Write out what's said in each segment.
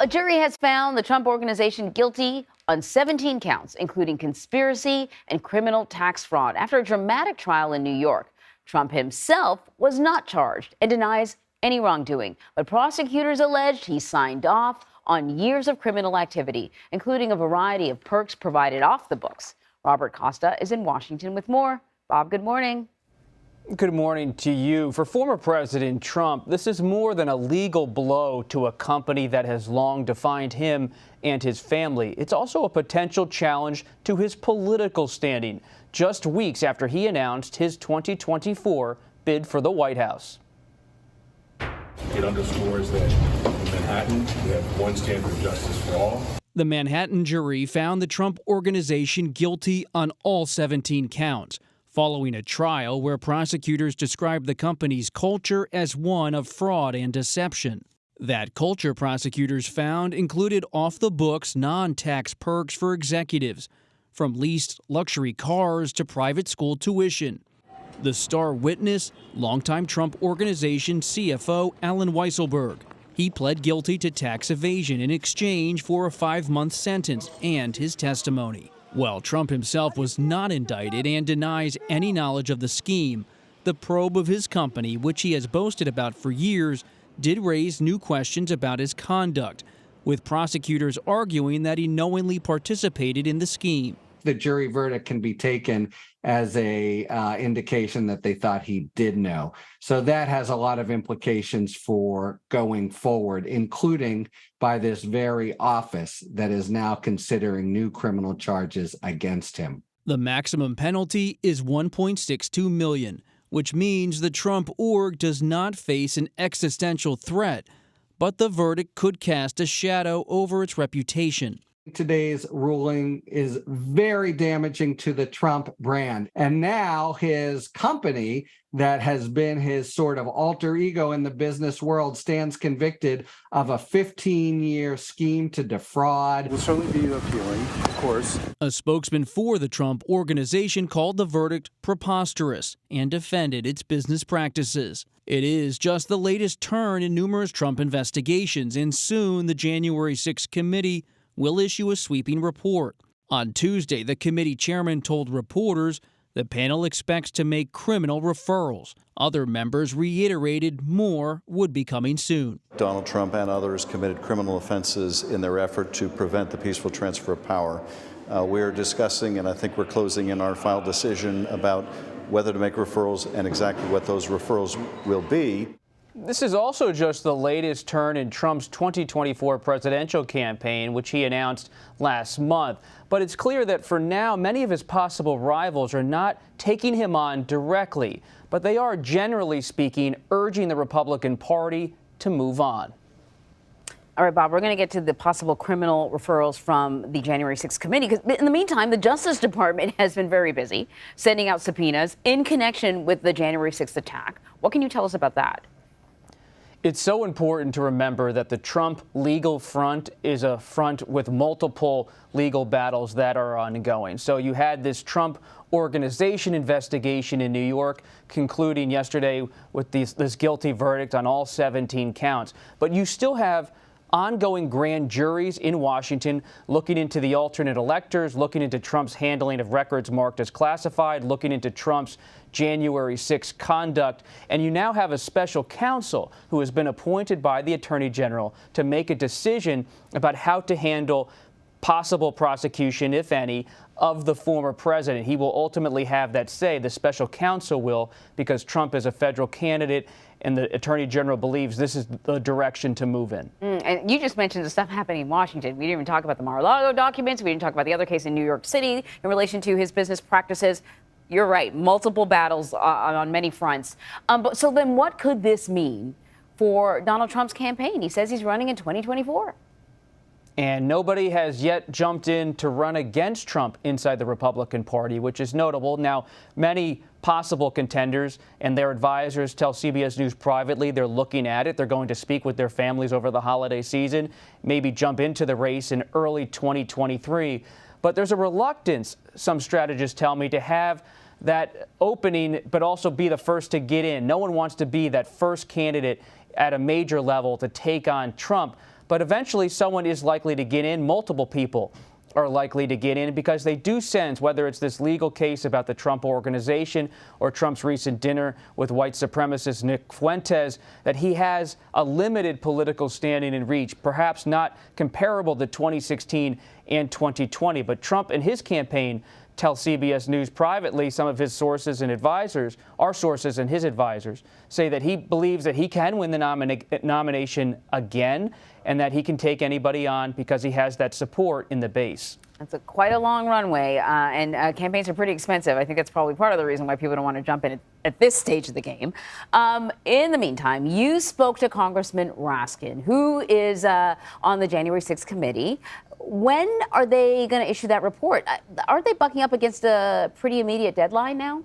A jury has found the Trump Organization guilty on 17 counts, including conspiracy and criminal tax fraud, after a dramatic trial in New York. Trump himself was not charged and denies any wrongdoing, but prosecutors alleged he signed off on years of criminal activity, including a variety of perks provided off the books. Robert Costa is in Washington with more. Bob, good morning. Good morning to you. For former President Trump, this is more than a legal blow to a company that has long defined him and his family. It's also a potential challenge to his political standing, just weeks after he announced his 2024 bid for the White House. It underscores that in Manhattan, we have one standard of justice for all. The Manhattan jury found the Trump Organization guilty on all 17 counts, following a trial where prosecutors described the company's culture as one of fraud and deception. That culture, prosecutors found, included off-the-books non-tax perks for executives, from leased luxury cars to private school tuition. The star witness, longtime Trump Organization CFO Alan Weisselberg. He pled guilty to tax evasion in exchange for a 5-month sentence and his testimony. While Trump himself was not indicted and denies any knowledge of the scheme, the probe of his company, which he has boasted about for years, did raise new questions about his conduct, with prosecutors arguing that he knowingly participated in the scheme. The jury verdict can be taken as a indication that they thought he did know. So that has a lot of implications for going forward, including by this very office that is now considering new criminal charges against him. The maximum penalty is $1.62 million, which means the Trump org does not face an existential threat, but the verdict could cast a shadow over its reputation. Today's ruling is very damaging to the Trump brand. And now his company, that has been his sort of alter ego in the business world, stands convicted of a 15-year scheme to defraud. We'll certainly be appealing, of course. A spokesman for the Trump Organization called the verdict preposterous and defended its business practices. It is just the latest turn in numerous Trump investigations, and soon the January 6th committee will issue a sweeping report. On Tuesday, the committee chairman told reporters the panel expects to make criminal referrals. Other members reiterated more would be coming soon. Donald Trump and others committed criminal offenses in their effort to prevent the peaceful transfer of power. We're discussing, and I think we're closing in our final decision about whether to make referrals and exactly what those referrals will be. This is also just the latest turn in Trump's 2024 presidential campaign, which he announced last month. But it's clear that for now, many of his possible rivals are not taking him on directly, but they are, generally speaking, urging the Republican Party to move on. All right, Bob, we're going to get to the possible criminal referrals from the January 6th committee, because in the meantime, the Justice Department has been very busy sending out subpoenas in connection with the January 6th attack. What can you tell us about that? It's so important to remember that the Trump legal front is a front with multiple legal battles that are ongoing. So you had this Trump Organization investigation in New York concluding yesterday with this guilty verdict on all 17 counts. But you still have ongoing grand juries in Washington looking into the alternate electors, looking into Trump's handling of records marked as classified, looking into Trump's January 6th conduct. And you now have a special counsel who has been appointed by the Attorney General to make a decision about how to handle possible prosecution, if any, of the former president. He will ultimately have that say, the special counsel will, because Trump is a federal candidate and the Attorney General believes this is the direction to move in. And you just mentioned the stuff happening in Washington. We didn't even talk about the Mar-a-Lago documents. We didn't talk about the other case in New York City in relation to his business practices. You're right, multiple battles on many fronts. So then what could this mean for Donald Trump's campaign? He says he's running in 2024. And nobody has yet jumped in to run against Trump inside the Republican Party, which is notable. Now, many possible contenders and their advisors tell CBS News privately they're looking at it. They're going to speak with their families over the holiday season, maybe jump into the race in early 2023. But there's a reluctance, some strategists tell me, to have that opening, but also be the first to get in. No one wants to be that first candidate at a major level to take on Trump. But eventually someone is likely to get in. Multiple people are likely to get in because they do sense, whether it's this legal case about the Trump Organization or Trump's recent dinner with white supremacist Nick Fuentes, that he has a limited political standing and reach, perhaps not comparable to 2016 and 2020. But Trump and his campaign tell CBS News privately, some of his sources and advisors, our sources and his advisors, say that he believes that he can win the nomination again and that he can take anybody on because he has that support in the base. That's quite a long runway, and campaigns are pretty expensive. I think that's probably part of the reason why people don't want to jump in at this stage of the game. In the meantime, you spoke to Congressman Raskin, who is on the January 6th committee. When are they going to issue that report? Aren't they bucking up against a pretty immediate deadline now?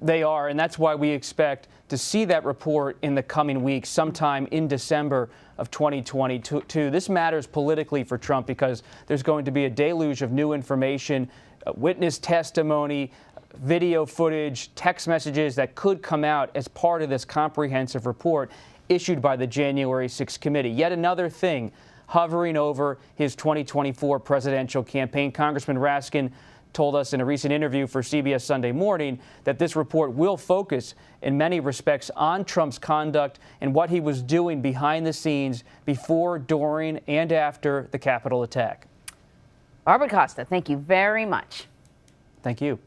They are, and that's why we expect to see that report in the coming weeks, sometime in December of 2022. This matters politically for Trump because there's going to be a deluge of new information, witness testimony, video footage, text messages that could come out as part of this comprehensive report issued by the January 6th committee. Yet another thing hovering over his 2024 presidential campaign. Congressman Raskin told us in a recent interview for CBS Sunday Morning that this report will focus in many respects on Trump's conduct and what he was doing behind the scenes before, during, and after the Capitol attack. Robert Costa, thank you very much. Thank you.